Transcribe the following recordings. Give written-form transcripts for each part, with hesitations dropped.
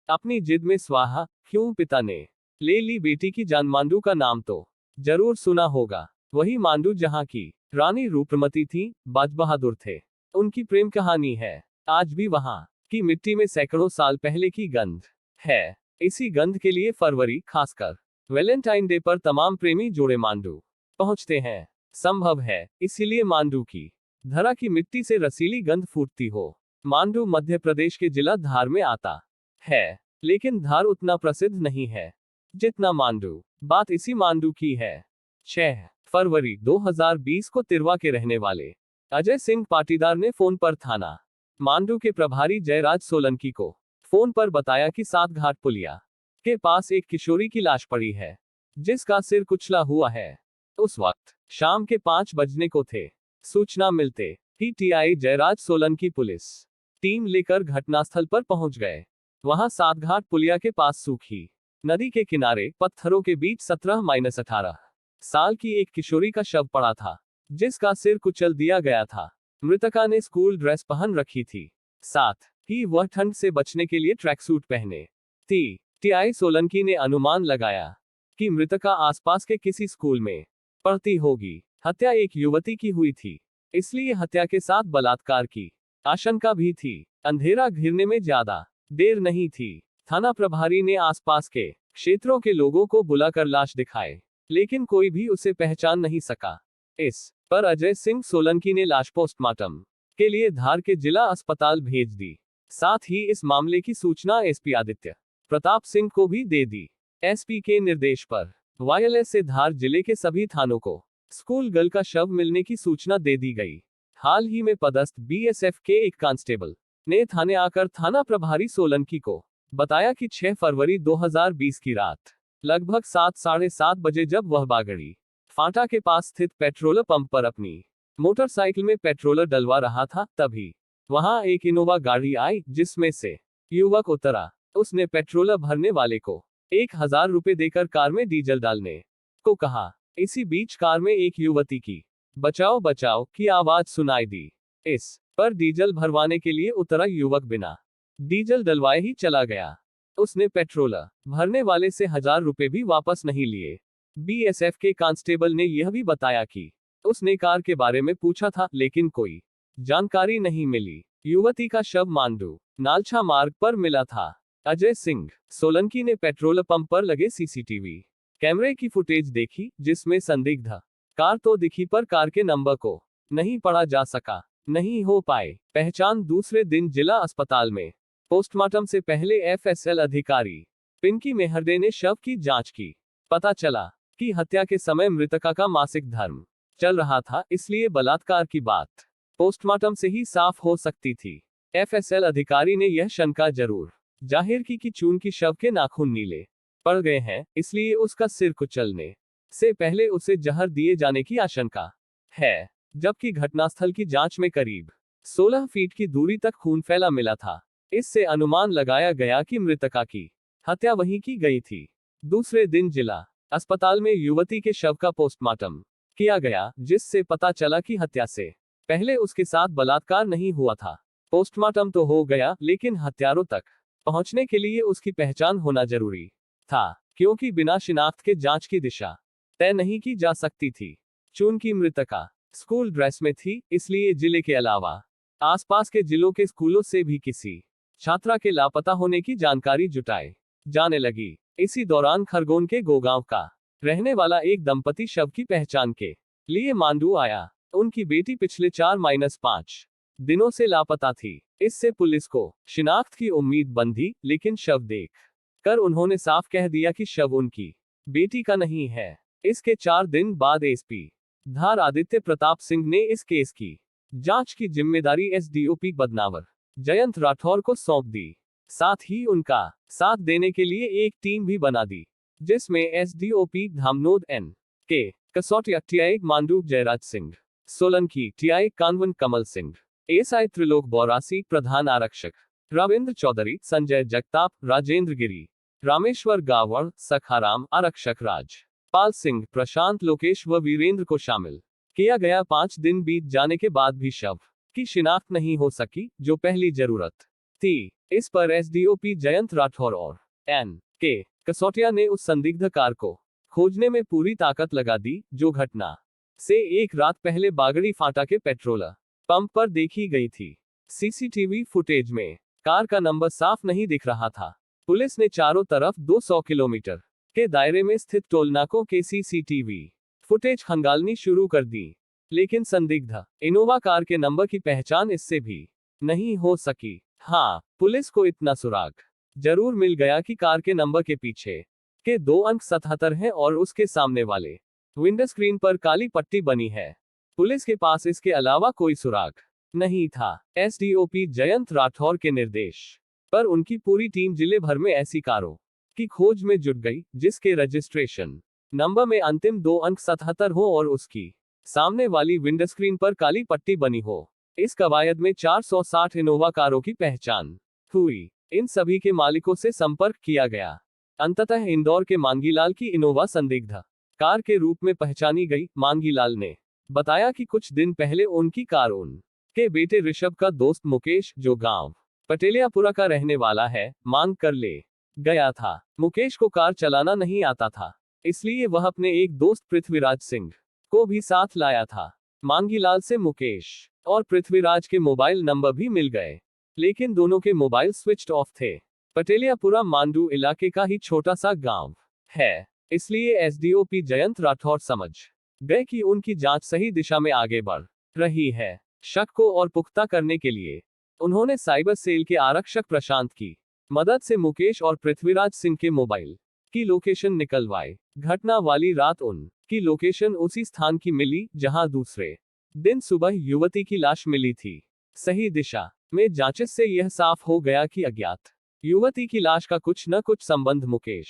अपनी जिद में स्वाहा, क्यों पिता ने ले ली बेटी की जान। मांडू का नाम तो जरूर सुना होगा। वही मांडू जहां की रानी रूपमती थी, बाज बहादुर थे। उनकी प्रेम कहानी है। आज भी वहां की मिट्टी में सैकड़ों साल पहले की गंध है। इसी गंध के लिए फरवरी, खासकर वैलेंटाइन डे पर तमाम प्रेमी जोड़े मांडू पहुंचते हैं। संभव है इसीलिए मांडू की धरा की मिट्टी से रसीली गंध फूटती हो। मांडू मध्य प्रदेश के जिला धार में आता है, लेकिन धार उतना प्रसिद्ध नहीं है जितना मांडू। बात इसी मांडू की है। 6 फरवरी 2020 को तिरवा के रहने वाले अजय सिंह पाटीदार ने फोन पर थाना मांडू के प्रभारी जयराज सोलंकी को फोन पर बताया कि सात घाट पुलिया के पास एक किशोरी की लाश पड़ी है, जिसका सिर कुचला हुआ है। उस वक्त शाम के 5 बजने को थे। सूचना मिलते ही TI Jayraj Solanki police team लेकर घटनास्थल पर पहुंच गए। वहां सात घाट पुलिया के पास सूखी नदी के किनारे पत्थरों के बीच 17-18 साल की एक किशोरी का शव पड़ा था, जिसका सिर कुचल दिया गया था। मृतका ने स्कूल ड्रेस पहन रखी थी, साथ ही वह ठंड से बचने के लिए ट्रैक सूट पहने थी। टीआई सोलंकी ने अनुमान लगाया कि मृतका आसपास के किसी स्कूल में पढ़ती होगी। हत्या एक युवती की हुई थी, इसलिए हत्या के साथ बलात्कार की आशंका भी थी। अंधेरा घिरने में ज्यादा देर नहीं थी। थाना प्रभारी ने आसपास के क्षेत्रों के लोगों को बुलाकर लाश दिखाए, लेकिन कोई भी उसे पहचान नहीं सका। इस पर अजय सिंह सोलंकी ने लाश पोस्टमार्टम के लिए धार के जिला अस्पताल भेज दी। साथ ही इस मामले की सूचना एसपी आदित्य प्रताप सिंह को भी दे दी। एसपी के निर्देश पर वायरलेस से धार जिले के सभी थानों को स्कूल गर्ल का शव मिलने की सूचना दे दी गई। हाल ही में पदस्थ बीएसएफ के एक कांस्टेबल ने थाने आकर थाना प्रभारी सोलंकी को बताया कि 6 फरवरी 2020 की रात लगभग 7-7:30 बजे जब वह बागड़ी फाटा के पास स्थित पेट्रोल पंप पर अपनी मोटरसाइकिल में पेट्रोल डलवा रहा था, तभी वहां एक इनोवा गाड़ी आई, जिसमें से युवक उतरा। उसने पेट्रोल भरने वाले को 1000 रुपए देकर कार में डीजल डालने को कहा। इसी बीच कार में एक युवती की बचाओ बचाओ की आवाज सुनाई दी। इस पर डीजल भरवाने के लिए उतरा युवक बिना डीजल डलवाए ही चला गया। उसने पेट्रोल भरने वाले से 1000 रुपए भी वापस नहीं लिए। बीएसएफ के कांस्टेबल ने यह भी बताया कि उसने कार के बारे में पूछा था, लेकिन कोई जानकारी नहीं मिली। युवती का शव मांडू नालछा मार्ग पर मिला था। अजय सिंह सोलंकी ने पेट्रोल पंप पर लगे सीसीटीवी कैमरे की फुटेज देखी, जिसमें संदिग्ध कार तो दिखी पर कार के नंबर को नहीं पढ़ा जा सका। नहीं हो पाए पहचान। दूसरे दिन जिला अस्पताल में पोस्टमार्टम से पहले एफएसएल अधिकारी पिंकी मेहरदे ने शव की जांच की। पता चला कि हत्या के समय मृतका का मासिक धर्म चल रहा था, इसलिए बलात्कार की बात पोस्टमार्टम से ही साफ हो सकती थी। एफएसएल अधिकारी ने यह शंका जरूर जाहिर की कि चूंकि शव के नाखून नीले पड़ गए हैं, इसलिए उसका सिर कुचलने से पहले उसे जहर दिए जाने की आशंका है। जबकि घटनास्थल की जांच में करीब 16 फीट की दूरी तक खून फैला मिला था। इससे अनुमान लगाया गया कि मृतका की हत्या वहीं की गई थी। दूसरे दिन जिला अस्पताल में युवती के शव का पोस्टमार्टम किया गया, जिससे पता चला कि हत्या से पहले उसके साथ बलात्कार नहीं हुआ था। पोस्टमार्टम तो हो गया, लेकिन हत्यारों तक पहुंचने के लिए उसकी पहचान होना जरूरी था, क्योंकि बिना शिनाख्त के जांच की दिशा तय नहीं की जा सकती थी। चूंकि मृतका स्कूल ड्रेस में थी, इसलिए जिले के अलावा आसपास के जिलों के स्कूलों से भी किसी छात्रा के लापता होने की जानकारी जुटाई जाने लगी। इसी दौरान खरगोन के गोगांव का रहने वाला एक दंपति शव की पहचान के लिए मांडू आया। उनकी बेटी पिछले 4-5 दिनों से लापता थी। इससे पुलिस को शिनाख्त की उम्मीद बंधी, लेकिन शव देख कर उन्होंने साफ कह दिया कि शव उनकी बेटी का नहीं है। इसके 4 दिन बाद एसपी धार आदित्य प्रताप सिंह ने इस केस की जांच की जिम्मेदारी एसडीओपी बदनावर जयंत राठौर को सौंप दी। साथ ही उनका साथ देने के लिए एक टीम भी बना दी, जिसमें एसडीओपी धामनोद एन के कसौटिया, TI Mandu Jayraj Singh Solanki, TI Kanwan Kamal Singh, ASI Trilok Baurasi, प्रधान आरक्षक रविंद्र चौधरी, संजय जगताप, राजेंद्र गिरी, रामेश्वर गावड़, सखाराम, आरक्षक राज पाल सिंह, प्रशांत, लोकेश व वीरेंद्र को शामिल किया गया। 5 दिन बीत जाने के बाद भी शव की शिनाख्त नहीं हो सकी, जो पहली जरूरत थी। इस पर एसडीओपी जयंत राठौर और एन.के. कसौटिया ने उस संदिग्ध कार को खोजने में पूरी ताकत लगा दी, जो घटना से एक रात पहले बागड़ी फाटा के पेट्रोल पंप पर देखी गई थी। सीसीटीवी फुटेज में कार का नंबर साफ नहीं दिख रहा था। पुलिस ने चारों तरफ 200 किलोमीटर के दायरे में स्थित टोलनाकों के सीसीटीवी फुटेज खंगालनी शुरू कर दी, लेकिन संदिग्ध इनोवा कार के नंबर की पहचान इससे भी नहीं हो सकी। हाँ, पुलिस को इतना सुराग जरूर मिल गया कि कार के नंबर के पीछे के 2 अंक 77 हैं और उसके सामने वाले विंडोस्क्रीन पर काली पट्टी बनी है। पुलिस के पास इसके अलावा कोई सुराग नहीं था। एसडीओपी जयंत राठौर के निर्देश पर उनकी पूरी टीम जिले भर में ऐसी कारों की खोज में जुट गई, जिसके रजिस्ट्रेशन नंबर में अंतिम 2 अंक 77 हो और उसकी सामने वाली विंडोस्क्रीन पर काली पट्टी बनी हो। इस कवायद में 460 इनोवा कारों की पहचान हुई। इन सभी के मालिकों से संपर्क किया गया। अंततः इंदौर के मांगीलाल की इनोवा संदिग्ध कार के रूप में पहचानी गई। मांगीलाल ने बताया कि कुछ दिन पहले उनकी कार उनके बेटे ऋषभ का दोस्त मुकेश, जो गांव पटेलियापुरा का रहने वाला है, मांग कर ले गया था। मुकेश को कार चलाना नहीं आता था, इसलिए वह अपने एक दोस्त पृथ्वीराज सिंह को भी साथ लाया था। मांगीलाल से मुकेश और पृथ्वीराज के मोबाइल नंबर भी मिल गए, लेकिन दोनों के मोबाइल स्विच्ड ऑफ थे। पटेलियापुरा मांडू इलाके का ही छोटा सा गांव है, इसलिए एसडीओपी जयंत राठौर समझ गए कि उनकी जांच सही दिशा में आगे बढ़ रही है। शक को और पुख्ता करने के लिए उन्होंने साइबर सेल के आरक्षक प्रशांत की मदद से मुकेश और पृथ्वीराज सिंह के मोबाइल की लोकेशन निकलवाई। घटना वाली रात उनकी लोकेशन उसी स्थान की मिली जहां दूसरे दिन सुबह युवती की लाश मिली थी। सही दिशा में जांच से यह साफ हो गया कि अज्ञात युवती की लाश का कुछ न कुछ संबंध मुकेश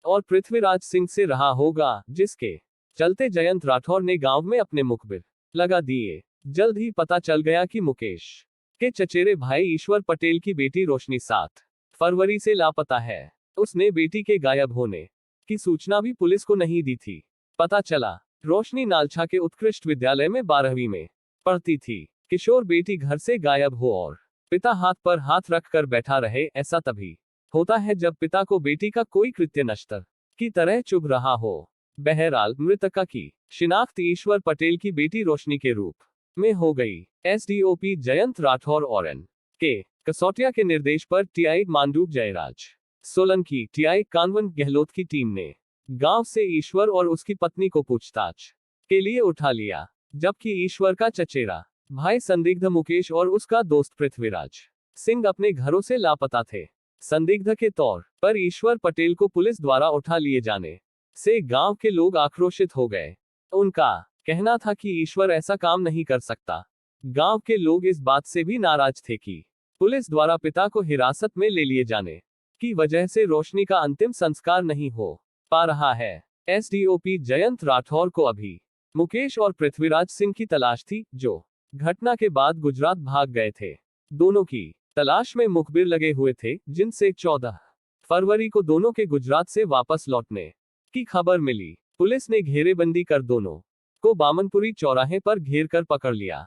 और पृथ्वीराज सिंह से रहा होगा, जिसके चलते जयंत राठौर ने गांव में अपने मुखबिर लगा दिए। जल्द ही पता चल गया कि मुकेश के चचेरे भाई ईश्वर पटेल की बेटी रोशनी 7 फरवरी से लापता है। उसने बेटी के गायब होने की सूचना भी पुलिस को नहीं दी थी। पता चला रोशनी नालछा के उत्कृष्ट विद्यालय में 12वीं में पढ़ती थी। किशोर बेटी घर से गायब हो और पिता हाथ पर हाथ रख कर बैठा रहे, ऐसा तभी होता है जब पिता को बेटी का कोई कृत्य नश्तर की तरह चुभ रहा हो। बहरहाल मृतका की शिनाख्त ईश्वर पटेल की बेटी रोशनी के रूप में हो गई। एसडीओपी जयंत राठौर और एन.के. कसौटिया के निर्देश पर टीआई मांडू जयराज सोलंकी, टीआई कानवन गहलोत की टीम ने गांव से ईश्वर और उसकी पत्नी को पूछताछ के लिए उठा लिया, जबकि ईश्वर का चचेरा भाई संदिग्ध मुकेश और उसका दोस्त पृथ्वीराज सिंह अपने घरों से लापता थे। संदिग्ध के तौर पर ईश्वर पटेल को पुलिस द्वारा उठा लिए जाने से गांव के लोग आक्रोशित हो गए। उनका कहना था कि ईश्वर ऐसा काम नहीं कर सकता। गांव के लोग इस बात से भी नाराज थे कि पुलिस द्वारा पिता को हिरासत में ले लिए जाने की वजह से रोशनी का अंतिम संस्कार नहीं हो पा रहा है। एसडीओपी जयंत राठौर को अभी मुकेश और पृथ्वीराज सिंह की तलाश थी, जो घटना के बाद गुजरात भाग गए थे। दोनों की तलाश में मुखबिर लगे हुए थे, जिनसे 14 फरवरी को दोनों के गुजरात से वापस लौटने की खबर मिली। पुलिस ने घेरेबंदी कर दोनों को बामनपुरी चौराहे पर घेर कर पकड़ लिया।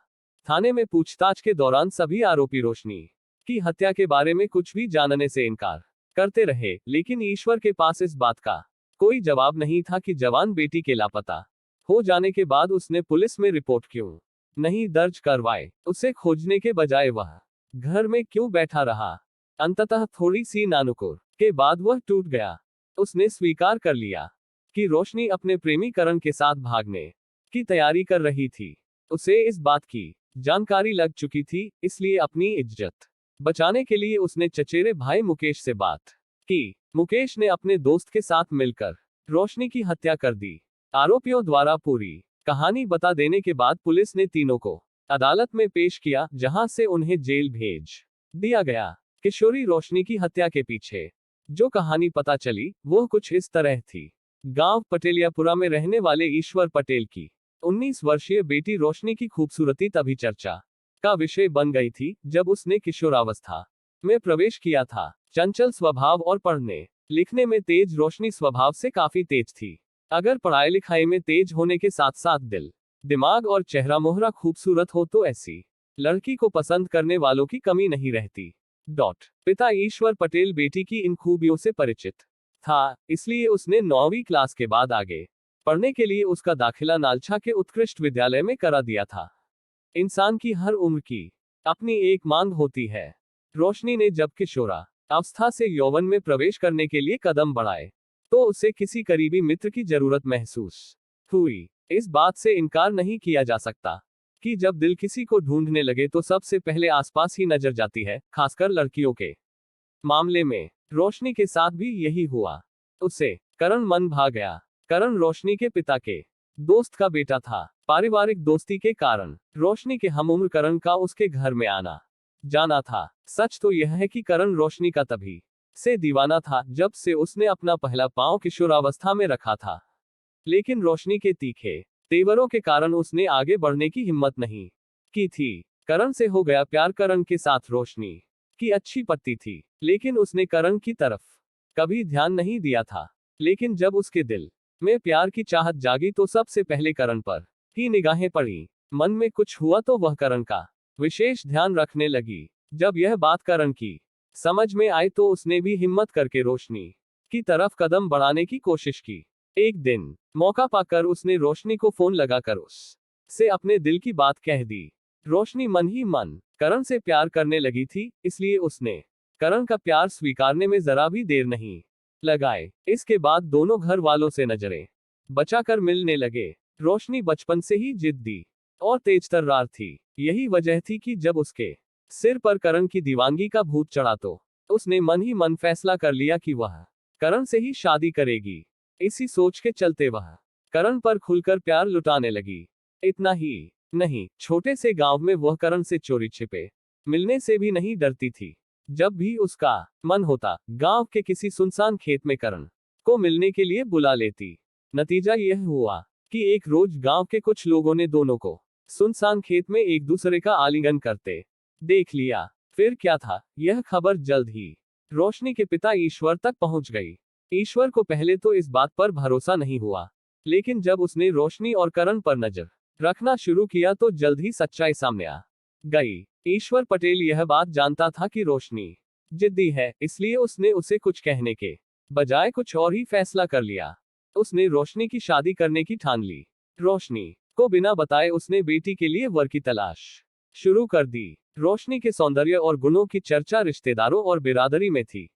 थाने में पूछताछ के दौरान सभी आरोपी रोशनी की हत्या के बारे में कुछ भी जानने से इनकार करते रहे, लेकिन ईश्वर के पास इस बात का कोई जवाब नहीं था कि जवान बेटी के लापता हो जाने के बाद उसने पुलिस में रिपोर्ट क्यों नहीं दर्ज करवाए। उसे खोजने के बजाय वह घर में क्यों बैठा रहा। अंततः थोड़ी सी नानुकुर के बाद वह टूट गया। उसने स्वीकार कर लिया कि रोशनी अपने प्रेमी करण के साथ भागने की तैयारी कर रही थी। उसे इस बात की जानकारी लग चुकी थी, इसलिए अपनी इज्जत बचाने के लिए उसने चचेरे भाई मुकेश से बात की। मुकेश ने अपने दोस्त के साथ मिलकर रोशनी की हत्या कर दी। आरोपियों द्वारा पूरी कहानी बता देने के बाद पुलिस ने तीनों को अदालत में पेश किया, जहां से उन्हें जेल भेज दिया गया। किशोरी रोशनी की हत्या के पीछे जो कहानी पता चली वो कुछ इस तरह थी। गांव पटेलियापुरा में रहने वाले ईश्वर पटेल की 19 वर्षीय बेटी रोशनी की खूबसूरती तभी चर्चा का विषय बन गई थी जब उसने किशोरावस्था में प्रवेश किया था। चंचल स्वभाव और पढ़ने लिखने में तेज रोशनी स्वभाव से काफी तेज थी। अगर पढ़ाई लिखाई में तेज होने के साथ साथ दिल दिमाग और चेहरा मोहरा खूबसूरत हो तो ऐसी लड़की को पसंद करने वालों की कमी नहीं रहती। पिता ईश्वर पटेल बेटी की इन खूबियों से परिचित था, इसलिए उसने 9वीं क्लास के बाद आगे पढ़ने के लिए उसका दाखिला नालछा के उत्कृष्ट विद्यालय में करा दिया था। इंसान की हर उम्र की अपनी एक मांग होती है। रोशनी ने जब किशोरा अवस्था से यौवन में प्रवेश करने के लिए कदम बढ़ाए, तो उसे किसी करीबी मित्र की जरूरत महसूस हुई। इस बात से इनकार नहीं किया जा सकता कि जब दिल किसी को ढूंढने लगे तो सबसे पहले आसपास ही नजर जाती है, खासकर लड़कियों के मामले में। रोशनी के साथ भी यही हुआ। उसे करण मन भा गया। करण रोशनी के पिता के दोस्त का बेटा था। पारिवारिक दोस्ती के कारण रोशनी के हमउम्र करण का उसके घर में आना जाना था। सच तो यह है कि करण रोशनी का तभी से दीवाना था जब से उसने अपना पहला पांव किशोरावस्था में रखा था। लेकिन रोशनी के तीखे तेवरों के कारण उसने आगे बढ़ने की हिम्मत नहीं की थी। करण से हो गया प्यार। करण के साथ रोशनी की अच्छी पत्ती थी, लेकिन उसने करण की तरफ कभी ध्यान नहीं दिया था। लेकिन जब उसके दिल में प्यार की चाहत जागी तो सबसे पहले करण पर ही निगाहें पड़ी। मन में कुछ हुआ तो वह करण का विशेष ध्यान रखने लगी। जब यह बात करण की समझ में आई तो उसने भी हिम्मत करके रोशनी की तरफ कदम बढ़ाने की कोशिश की। एक दिन मौका पाकर उसने रोशनी को फोन लगाकर उससे अपने दिल की बात कह दी। रोशनी मन ही मन करण से प्यार करने लगी थी, इसलिए उसने करण का प्यार स्वीकारने में जरा भी देर नहीं लगाए। इसके बाद दोनों घर वालों से नजरें बचाकर मिलने लगे। रोशनी बचपन से ही जिद्दी और तेजतर्रार थी। यही वजह थी कि जब उसके सिर पर करण की दीवानगी का भूत चढ़ा तो उसने मन ही मन फैसला कर लिया कि वह करण से ही शादी करेगी। इसी सोच के चलते वह करण पर खुलकर प्यार लुटाने लगी। इतना ही नहीं, छोटे से गांव में वह करण से चोरी छिपे मिलने से भी नहीं डरती थी। जब भी उसका मन होता, गांव के किसी सुनसान खेत में करण को मिलने के लिए बुला लेती। नतीजा यह हुआ कि एक रोज गांव के कुछ लोगों ने दोनों को सुनसान खेत में एक दूसरे का आलिंगन करते देख लिया। फिर क्या था, यह खबर जल्द ही रोशनी के पिता ईश्वर तक पहुंच गई। ईश्वर को पहले तो इस बात पर भरोसा नहीं हुआ, लेकिन जब उसने रोशनी और करण पर नजर रखना शुरू किया तो जल्द ही सच्चाई सामने आ गई। ईश्वर पटेल यह बात जानता था कि रोशनी जिद्दी है, इसलिए उसने उसे कुछ कहने के बजाय कुछ और ही फैसला कर लिया। उसने रोशनी की शादी करने की ठान ली। रोशनी को बिना बताए उसने बेटी के लिए वर की तलाश शुरू कर दी। रोशनी के सौंदर्य और गुणों की चर्चा रिश्तेदारों और बिरादरी में थी।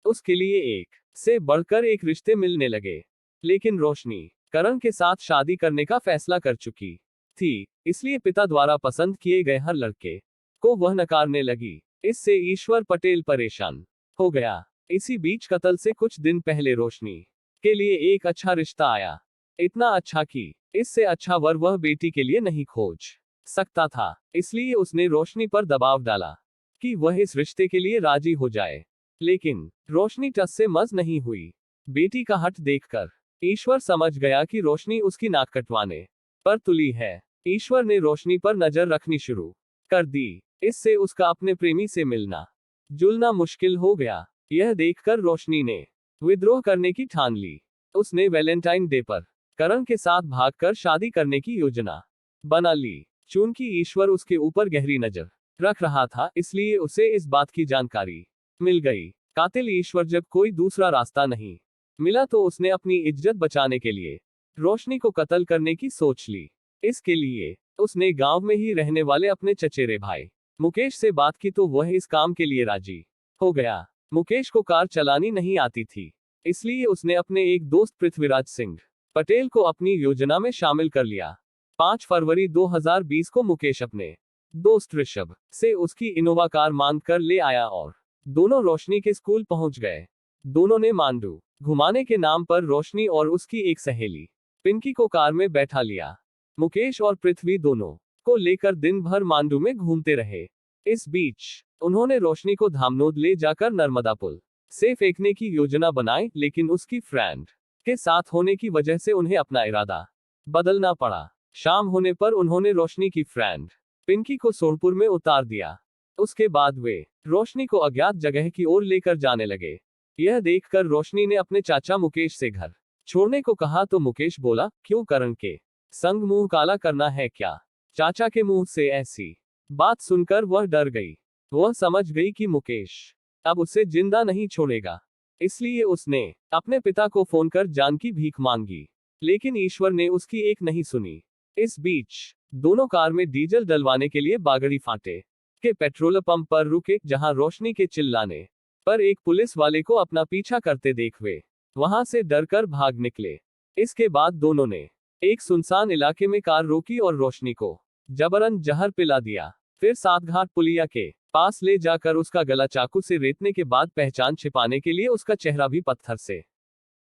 उसके लिए एक से बढ़कर एक रिश्ते मिलने लगे, लेकिन रोशनी करण के साथ शादी करने का फैसला कर चुकी थी, इसलिए पिता द्वारा पसंद किए गए हर लड़के को वह नकारने लगी। इससे ईश्वर पटेल परेशान हो गया। इसी बीच कत्ल से कुछ दिन पहले रोशनी के लिए एक अच्छा रिश्ता आया। इतना अच्छा कि इससे अच्छा वर वह बेटी के लिए नहीं खोज सकता था। इसलिए उसने रोशनी पर दबाव डाला कि वह इस रिश्ते के लिए राजी हो जाए। लेकिन रोशनी टस से मस नहीं हुई। बेटी का हट देखकर ईश्वर समझ गया कि रोशनी उसकी नाक कटवाने पर तुली है। ईश्वर ने रोशनी पर नजर रखनी शुरू कर दी। इससे उसका अपने प्रेमी से मिलना जुलना मुश्किल हो गया। यह देखकर रोशनी ने विद्रोह करने की ठान ली। उसने वैलेंटाइन डे पर करण के साथ भागकर शादी करने की योजना बना ली। चूंकि ईश्वर उसके ऊपर गहरी नजर रख रहा था, इसलिए उसे इस बात की जानकारी मिल गई। कातिल ईश्वर जब कोई दूसरा रास्ता नहीं मिला तो उसने अपनी इज्जत बचाने के लिए रोशनी को कत्ल करने की सोच ली। इसके लिए उसने गांव में ही रहने वाले अपने चचेरे भाई मुकेश से बात की तो वह इस काम के लिए राजी हो गया। मुकेश को कार चलानी नहीं आती थी, इसलिए उसने अपने एक दोस्त पृथ्वीराज सिंह पटेल को अपनी योजना में शामिल कर लिया। 5 फरवरी 2020 को मुकेश अपने दोस्त ऋषभ से उसकी इनोवा कार मांग कर ले आया और दोनों रोशनी के स्कूल पहुंच गए। दोनों ने मांडू घुमाने के नाम पर रोशनी और उसकी एक सहेली पिंकी को कार में बैठा लिया। मुकेश और पृथ्वी दोनों को लेकर दिन भर मांडू में घूमते रहे। इस बीच उन्होंने रोशनी को धामनोद ले जाकर नर्मदा पुल से फेंकने की योजना बनाई, लेकिन उसकी फ्रेंड के साथ होने की वजह से उन्हें अपना इरादा बदलना पड़ा। शाम होने पर उन्होंने रोशनी की फ्रेंड पिंकी को सोनपुर में उतार दिया। उसके बाद वे रोशनी को अज्ञात जगह की ओर लेकर जाने लगे। यह देखकर रोशनी ने अपने चाचा मुकेश से घर छोड़ने को कहा तो मुकेश बोला, क्यों, करण के संग मुंह काला करना है क्या? चाचा के मुंह से ऐसी बात सुनकर वह डर गई। वह समझ गई कि मुकेश अब उसे जिंदा नहीं छोड़ेगा। इसलिए उसने अपने पिता को फोन कर जान की भीख मांगी, लेकिन ईश्वर ने उसकी एक नहीं सुनी। इस बीच दोनों कार में डीजल डलवाने के लिए बागड़ी फाटे के पेट्रोल पंप पर रुके, जहां रोशनी के चिल्लाने पर एक पुलिस वाले को अपना पीछा करते देख वे वहां से डरकर भाग निकले। इसके बाद दोनों ने एक सुनसान इलाके में कार रोकी और रोशनी को जबरन जहर पिला दिया। फिर सातघाट पुलिया के पास ले जाकर उसका गला चाकू से रेतने के बाद पहचान छिपाने के लिए उसका चेहरा भी पत्थर से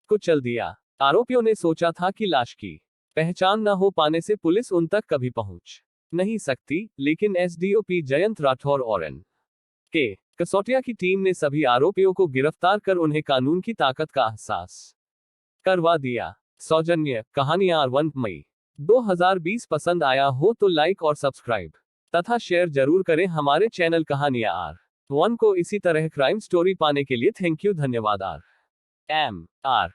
कुचल दिया। आरोपियों ने सोचा था कि लाश की पहचान न हो पाने से पुलिस उन तक कभी पहुंच नहीं सकती, लेकिन एसडीओपी जयंत राठौर और एन के कसौटिया की टीम ने सभी आरोपियों को गिरफ्तार कर उन्हें कानून की ताकत का एहसास करवा दिया। सौजन्य कहानियां 1 मई 2020 पसंद आया हो तो लाइक और सब्सक्राइब तथा शेयर जरूर करें हमारे चैनल कहानियां R1 को। इसी तरह क्राइम स्टोरी पाने के लिए थैंक यू, धन्यवाद। RMR